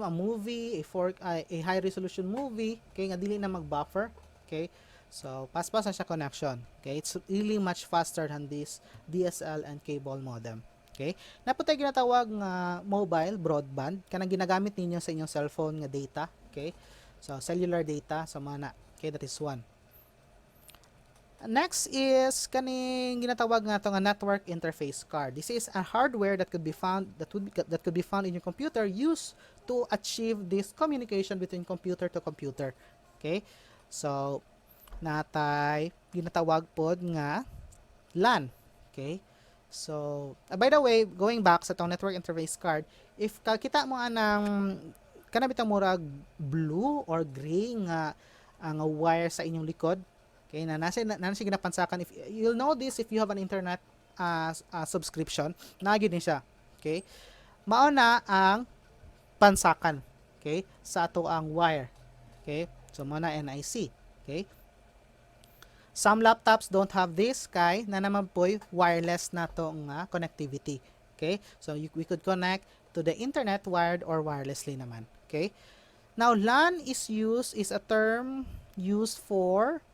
a movie, a high resolution movie, okay, nga dili na mag-buffer, okay? So, paspas na siya connection, okay? It's really much faster than this DSL and cable modem. Okay? Naputay ginatawag nga mobile broadband kanang ginagamit ninyo sa inyong cellphone nga data, okay? So cellular data sa mana. Okay, that is one. Next is kaning ginatawag nga to nga network interface card. This is a hardware that could be found in your computer used to achieve this communication between computer to computer. Okay? So natay ginatawag pod nga LAN. Okay? So, by the way, going back sa tong network interface card, if kakita mo anang kana bitang murag blue or gray nga nga wire sa inyong likod, okay, na nasa ginapansakan, if you'll know this if you have an internet subscription, na gyud ni siya. Okay? Mao na ang pansakan, okay, sa ato ang wire. Okay? So mao na NIC, okay? Some laptops don't have this kay na naman po'y wireless na to nga connectivity. Okay? So we could connect to the internet wired or wirelessly naman. Okay? Now LAN is a term used for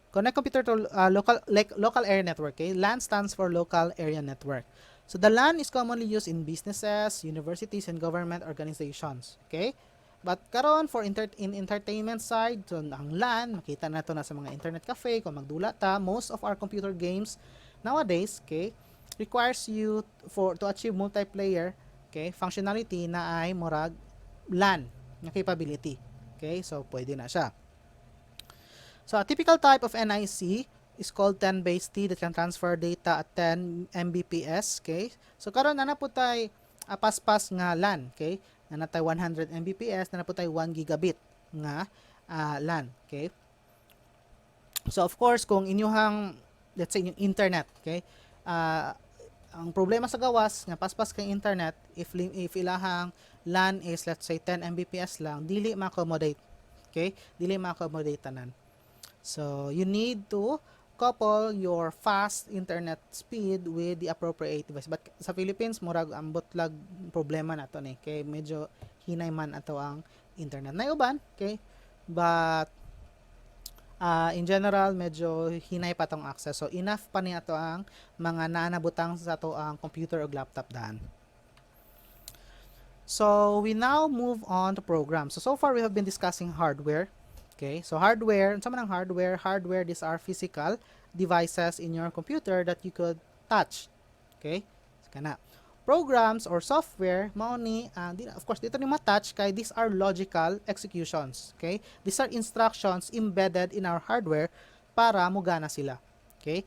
connect computer to local area network. Okay? LAN stands for local area network. So the LAN is commonly used in businesses, universities, and government organizations. Okay? But karon for in entertainment side, so ang LAN, makita na to na sa mga internet cafe, kung magdula ta, most of our computer games nowadays, okay, requires you to achieve multiplayer, okay, functionality na ay murag LAN na capability. Okay, so pwede na siya. So a typical type of NIC is called 10BASE-T that can transfer data at 10 Mbps, okay? So karon na po tay paspas nga LAN, okay? Na natay 100 Mbps, na naputay 1 gigabit nga LAN, okay? So of course kung inyong let's say yung internet, okay? Ang problema sa gawas nga paspas kay internet, if ilahang LAN is let's say 10 Mbps lang, dili ma-accommodate, okay? Dili ma-accommodate tanan. So you need to couple your fast internet speed with the appropriate device. But sa Philippines, murag ambot lag problema nato ni. Kay medyo hinay man ato ang internet na uban, okay? But In general, medyo hinay pa tong access. So, enough pa niya to ang mga nanabutang sa to ang computer o laptop daan. So, we now move on to programs. So far, we have been discussing hardware. Okay, so hardware, sa manang hardware, these are physical devices in your computer that you could touch. Okay, so, kana. Programs or software, mao ni, of course, dito ni matouch kay these are logical executions. Okay, these are instructions embedded in our hardware para mugana sila. Okay,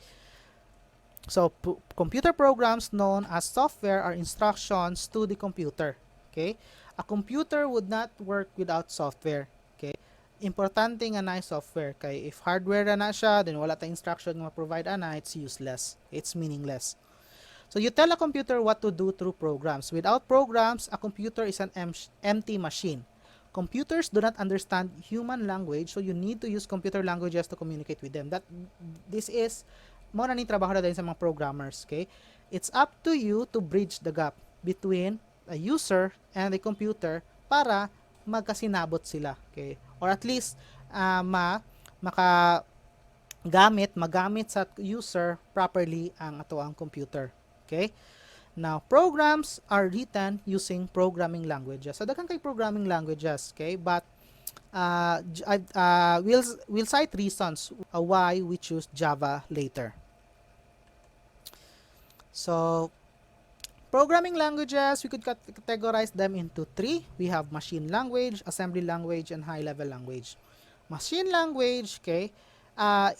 so computer programs known as software are instructions to the computer. Okay, a computer would not work without software. Okay, importante nga na software kay if hardware na siya then wala ta instruction nga ma-provide ana, it's useless, it's meaningless. So you tell a computer what to do through programs. Without programs, a computer is an empty machine. Computers do not understand human language, so you need to use computer languages to communicate with them. This is mo na ni trabaho na din sa mga programmers, okay? It's up to you to bridge the gap between a user and the computer para magkasinabot sila, okay? Or at least magamit sa user properly ang ato ang computer. Okay? Now, programs are written using programming languages. So, daghang kay programming languages, okay? But we'll cite reasons why we choose Java later. So, programming languages, we could categorize them into three. We have machine language, assembly language, and high-level language. Machine language, okay,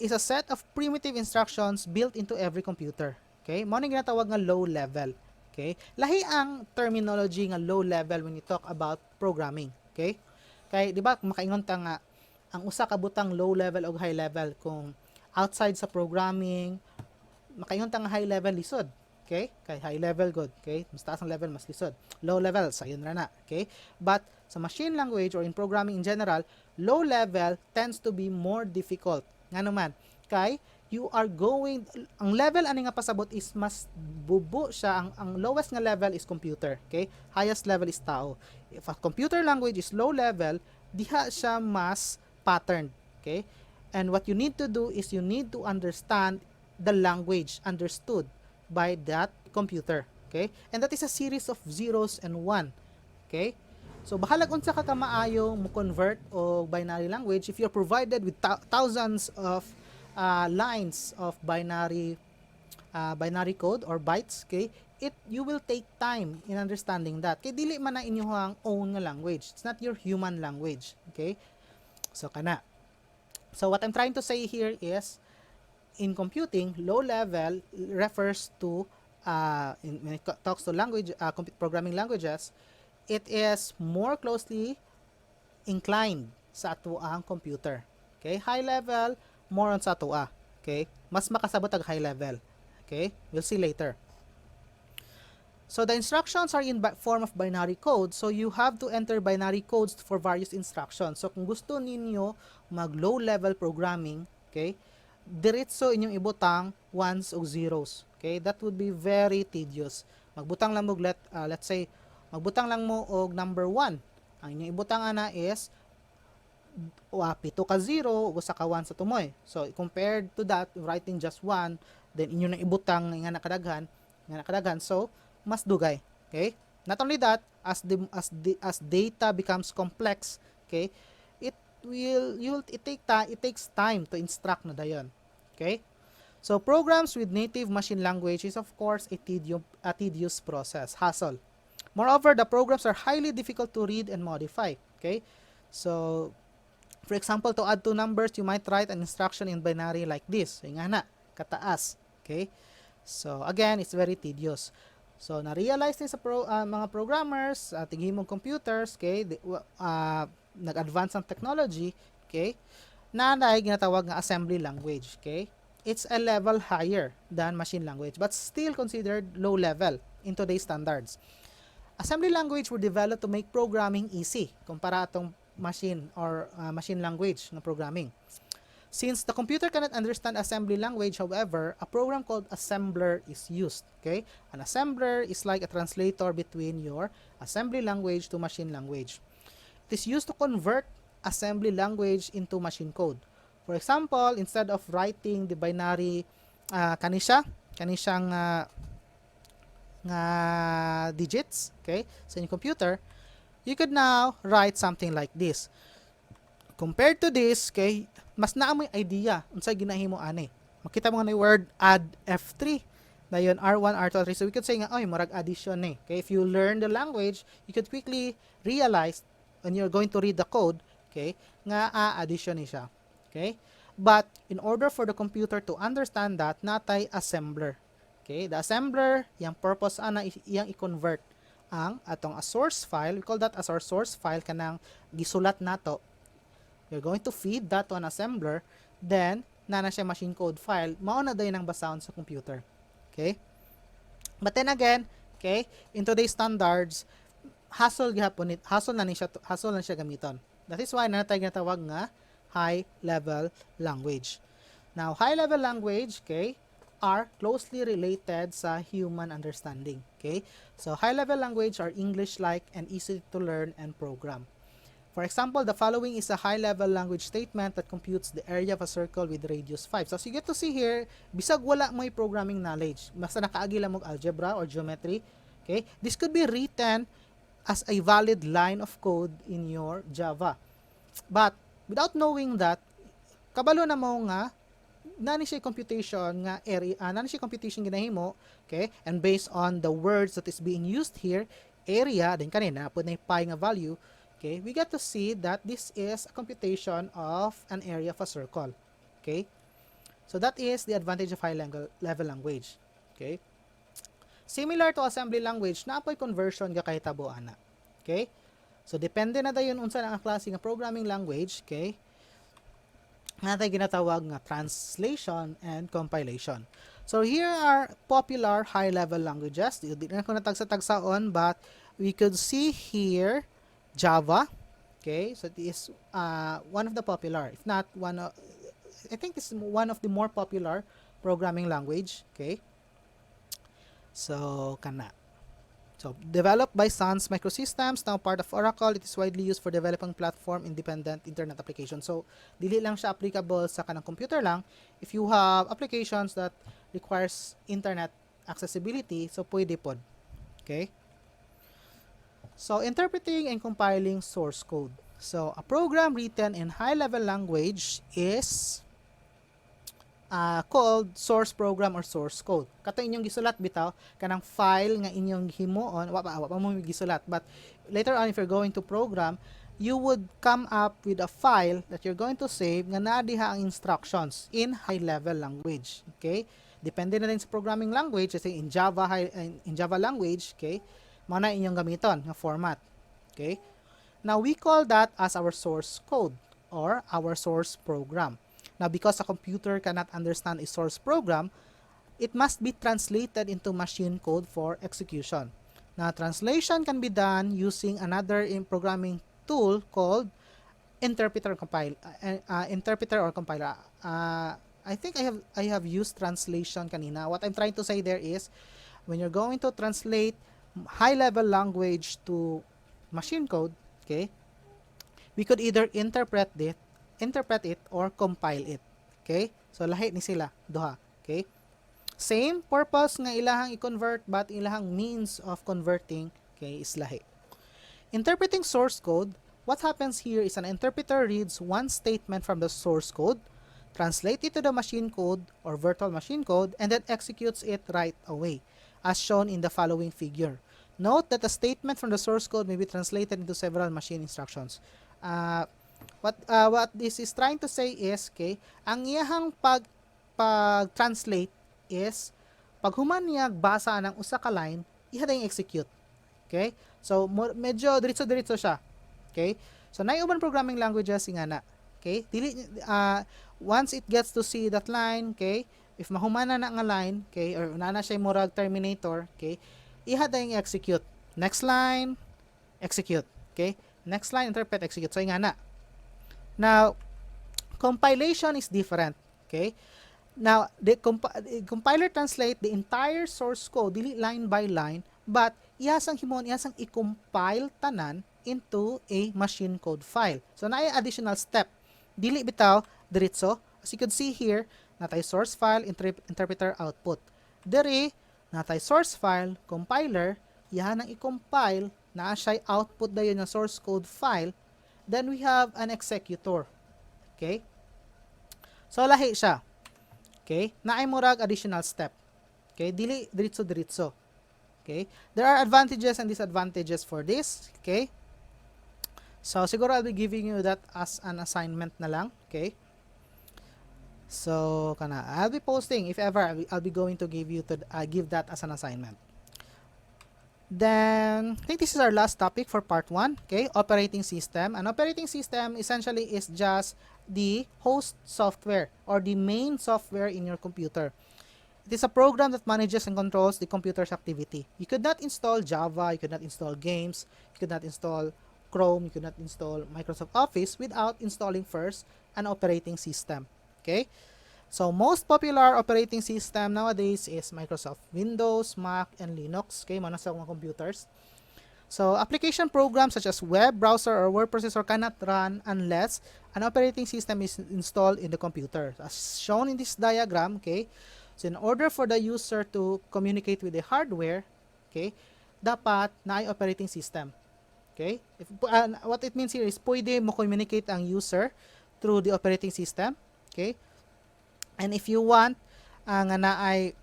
is a set of primitive instructions built into every computer. Okay? Mo ning ginatawag nga low level. Okay? Lahi ang terminology nga low level when you talk about programming. Okay? Kay di ba makaingon ta nga ang usa ka butang low level o high level kung outside sa programming makaingon ta nga high level lisod. Okay? Kay high level good. Okay? Mas taas ang level mas lisod. Low level sayon ra na. Okay? But sa machine language or in programming in general, low level tends to be more difficult. Nga naman, kay you are going, ang level ani nga pasabot is mas bubo siya, ang lowest nga level is computer, okay? Highest level is tao. If a computer language is low level, diha siya mas patterned, okay? And what you need to do is you need to understand the language understood by that computer, okay? And that is a series of zeros and one, okay? So bahalag unsa ka maayo mo convert o binary language if you're provided with thousands of lines of binary code or bytes, okay, you will take time in understanding that kay dili man na inyong own nga language, it's not your human language, okay? So kana, so what I'm trying to say here is in computing, low level refers to when it talks to language programming languages, it is more closely inclined sa atuang computer, okay? High level more on sa atua. Okay? Mas makasabot ang high level. Okay? We'll see later. So the instructions are in form of binary code. So you have to enter binary codes for various instructions. So kung gusto ninyo mag low level programming, okay? Diretso inyong ibutang ones o zeros. Okay? That would be very tedious. Magbutang lang mo let's say magbutang lang mo og number 1. Ang inyong ibutang ana is pito ka 0 usa ka 1 sa tumoy. So compared to that, writing just 1, then inyo na ibutang nga nakadaghan, so mas dugay. Okay? Not only that, as data becomes complex, okay, it takes time to instruct na dayon. Okay? So programs with native machine language is of course a tedious process, hassle. Moreover, the programs are highly difficult to read and modify. Okay? So for example, to add two numbers, you might write an instruction in binary like this. Yung nga na, kataas. Okay? So, again, it's very tedious. So, na-realize din sa mga programmers, tigimong computers, okay, nag-advance ang technology, okay, na ginatawag nga assembly language. Okay? It's a level higher than machine language, but still considered low level in today's standards. Assembly language were developed to make programming easy, kumpara atong machine or machine language ng programming. Since the computer cannot understand assembly language, however, a program called assembler is used. Okay? An assembler is like a translator between your assembly language to machine language. It is used to convert assembly language into machine code. For example, instead of writing the binary kanisiyang nga digits, okay, sa inyong computer, you could now write something like this. Compared to this, okay, mas naamoy idea unsa ginahimo ani. Makita mo nga na yung word add F3. Dayon R1, R2, R3. So we could say nga, oy, murag addition eh. Okay, if you learn the language, you could quickly realize when you're going to read the code, okay, nga addition ni siya. Okay? But in order for the computer to understand that, natay assembler. Okay? The assembler, yung purpose ana iyang i-convert ang atong a source file. We call that as our source file kanang gisulat nato. You're going to feed that to an assembler, then na siya machine code file, mao na dayon ang basahon sa computer. Okay? But then again, okay, in today's standards, hassle na siya gamiton. That is why natay ginatawag nga high level language. Now, high level language, okay, are closely related sa human understanding. Okay? So, high level language are English-like and easy to learn and program. For example, the following is a high-level language statement that computes the area of a circle with radius 5. So, as you get to see here, bisag wala mo programming knowledge, basta nakaagi lang mo algebra or geometry, okay, this could be written as a valid line of code in your Java. But, without knowing that, kabalo na mo nga, nani siya computation nga area, nani siya computation ginahimo, okay, and based on the words that is being used here, area, then kanina, put na pi nga value, okay, we get to see that this is a computation of an area of a circle. Okay, so that is the advantage of high level language. Okay, similar to assembly language, napoy conversion ga kahitabo ana. Okay, so depende na dayon unsa ang klase nga programming language. Okay, natay ginatawag nga translation and compilation. So here are popular high level languages. Di na ko natagsa-tagsaon, but we could see here Java, okay, so it is one of the popular, if not one of, I think it's one of the more popular programming language, okay. So, kana. So, developed by Sans Microsystems, now part of Oracle, it is widely used for developing platform-independent internet applications. So, dili lang siya applicable sa kanang computer lang. If you have applications that requires internet accessibility, so pwede pod, okay. So, interpreting and compiling source code. So, a program written in high-level language is called source program or source code. Kato inyong gisulat bitaw, kanang file nga inyong himuon, wapa mo gisulat. But later on, if you're going to program, you would come up with a file that you're going to save nga naa diha ang instructions in high-level language. Okay? Depende na din sa programming language, kasi in Java language, okay, mana inyong gamiton nga format. Okay? Now, we call that as our source code or our source program. Now, because a computer cannot understand a source program, it must be translated into machine code for execution. Now, translation can be done using another programming tool called interpreter or compiler. I think I have used translation kanina. What I'm trying to say there is, when you're going to translate high-level language to machine code, okay, we could either interpret it or compile it. Okay? So, lahi ni sila, duha. Okay? Same purpose nga ilahang i-convert, but ilahang means of converting, okay, is lahi. Interpreting source code, what happens here is an interpreter reads one statement from the source code, translate it to the machine code or virtual machine code, and then executes it right away, as shown in the following figure. Note that the statement from the source code may be translated into several machine instructions. What this is trying to say is, okay, ang iyahang pag-translate is, pag human niya basa ng usa ka line, iha dayong execute. Okay? So, medyo diretso-diretso siya. Okay? So, naiuban programming languages ingana. Okay? Once it gets to see that line, okay, if mahumana na nga line, okay, or nana siya murag terminator, okay, iha dayong execute. Next line, execute. Okay? Next line, interpret, execute. So, ingana. Now, compilation is different. Okay? Now, the compiler translate the entire source code, dili line by line, but iyasang i-compile tanan into a machine code file. So, na additional step. Dili bitaw, diretso. As you could see here, natay source file, interpreter, output. Dere, natay source file, compiler, yahan ang i-compile, na siya output dayon ng source code file. Then we have an executor. Okay? So lahi siya. Okay? Naay murag additional step. Okay? Dili diretso-diretso. Okay? There are advantages and disadvantages for this. Okay? So siguro I'll be giving you that as an assignment na lang. Okay? So I'll be posting if ever I'll be going to give that as an assignment. Then, I think this is our last topic for part 1, okay? Operating system. An operating system essentially is just the host software or the main software in your computer. It is a program that manages and controls the computer's activity. You could not install Java, you could not install games, you could not install Chrome, you could not install Microsoft Office without installing first an operating system, okay? So, most popular operating system nowadays is Microsoft Windows, Mac, and Linux. Okay, mga sa mga computers. So, application programs such as web browser or word processor cannot run unless an operating system is installed in the computer. As shown in this diagram, okay, so in order for the user to communicate with the hardware, okay, dapat na ay operating system. Okay? What it means here is pwede mo communicate ang user through the operating system. Okay? And if you want nga na ay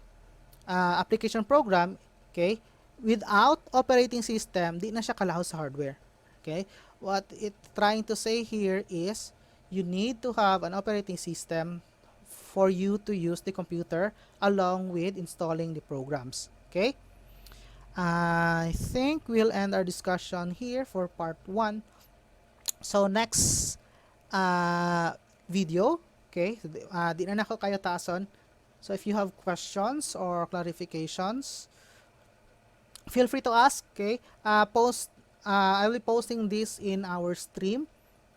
application program, okay, without operating system, di na siya kalahos sa hardware. Okay? What it trying to say here is you need to have an operating system for you to use the computer along with installing the programs. Okay? I think we'll end our discussion here for part 1. So next video, okay, di na nako kayo taason. So if you have questions or clarifications, feel free to ask, okay? I will be posting this in our stream,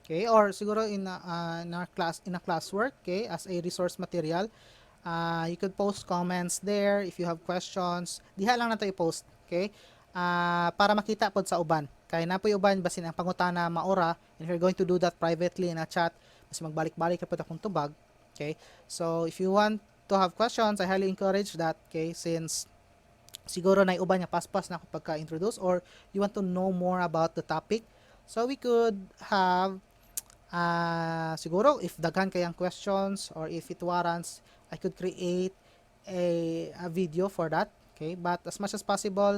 okay, or siguro in our classwork, okay, as a resource material. You could post comments there if you have questions. Diha lang nato i-post, okay? Para makita pod sa uban. Kay napoy uban basin ang pangutana maora, and if you're going to do that privately in a chat, kasi magbalik-balik ka po akong tubag. Okay? So, if you want to have questions, I highly encourage that, okay? Since siguro na uban nga paspas na ako pagka-introduce or you want to know more about the topic. So, we could have siguro if daghan kayang questions or if it warrants, I could create a video for that. Okay? But as much as possible,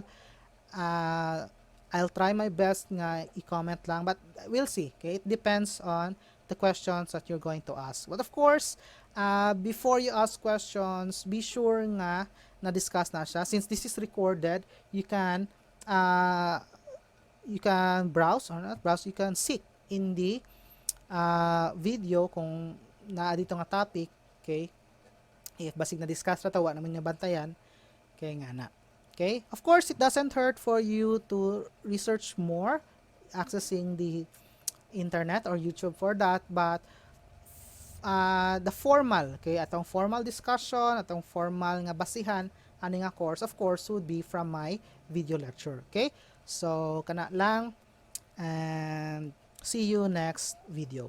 I'll try my best nga i-comment lang. But we'll see. Okay? It depends on the questions that you're going to ask. But of course, before you ask questions, be sure nga na-discuss na siya. Since this is recorded, you can browse or not browse, you can sit in the video kung naa dito nga topic, okay? If basig na-discuss na tawa naman nga bantayan, kaya nga na. Okay? Of course, it doesn't hurt for you to research more, accessing the internet or YouTube for that, but the formal, okay, atong formal discussion, atong formal nga basihan ani nga course, of course, would be from my video lecture. Okay? So kana lang, and see you next video.